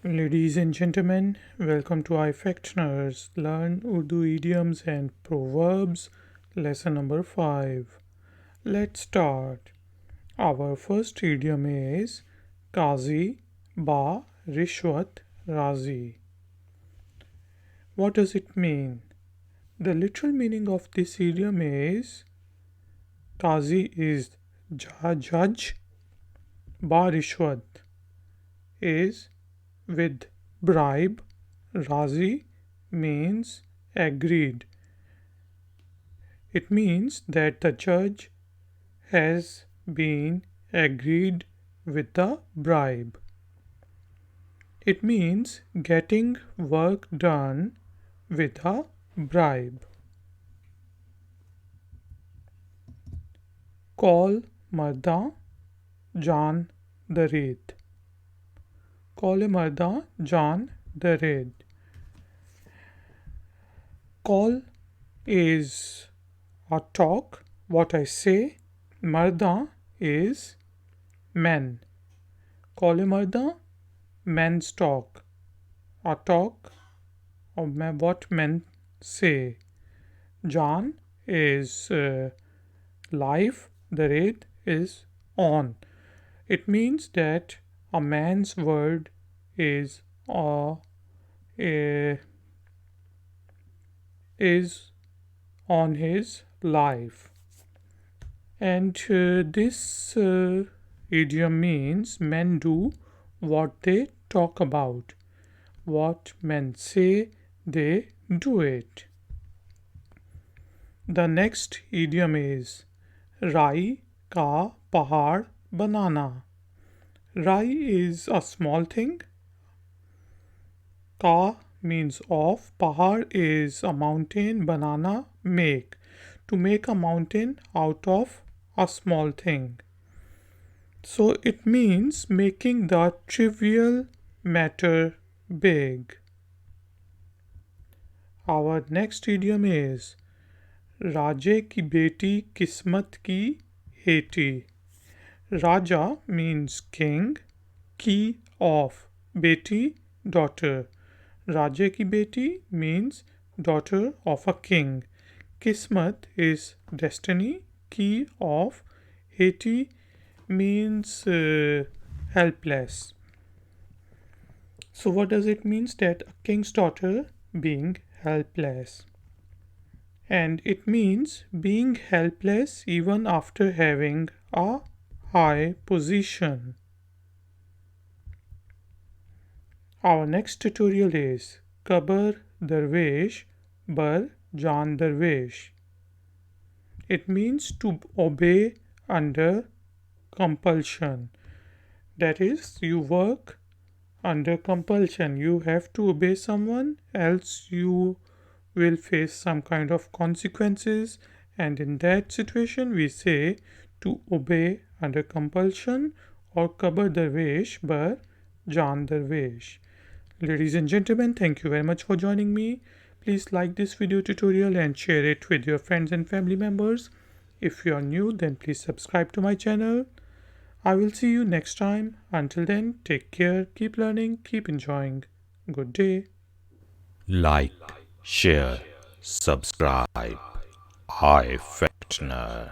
Ladies and gentlemen, welcome to iFactioners Learn Urdu Idioms and Proverbs, lesson number 5. Let's start. Our first idiom is Kazi ba Rishwat Razi. What does it mean? The literal meaning of this idiom is Kazi is judge, ba Rishwat is with bribe, Razi means agreed. It means that the judge has been agreed with the bribe. It means getting work done with a bribe. Call marda Jan Dared. Call marda Jan Dared. Call is a talk, what I say. Marda is men. Call marda, men's talk. A talk of what men say. Jan is life, Dared is on. It means that a man's word is is on his life. And this idiom means men do what they talk about. What men say, they do it. The next idiom is Rai ka pahad banana. Rai is a small thing. Ka means of. Pahad is a mountain. Banana make. To make a mountain out of a small thing. So it means making the trivial matter big. Our next idiom is Raje ki beti kismat ki heti. Raja means king, ki of, beti daughter. Raje ki beti means daughter of a king. Kismat is destiny, ki of, heti means helpless. So what does it mean? That a king's daughter being helpless. And it means being helpless even after having a high position. Our next tutorial is Kabar Darvesh Bar Jan Darvesh. It means to obey under compulsion. That is, you work under compulsion. You have to obey someone, else you will face some kind of consequences, and in that situation we say to obey under compulsion or Kabar Darvesh Bar Jan Darvesh. Ladies and gentlemen, thank you very much for joining me. Please like this video tutorial and share it with your friends and family members. If you are new, then please subscribe to my channel. I will see you next time. Until then, take care, keep learning, keep enjoying. Good day. Like, share, subscribe. iFactioner.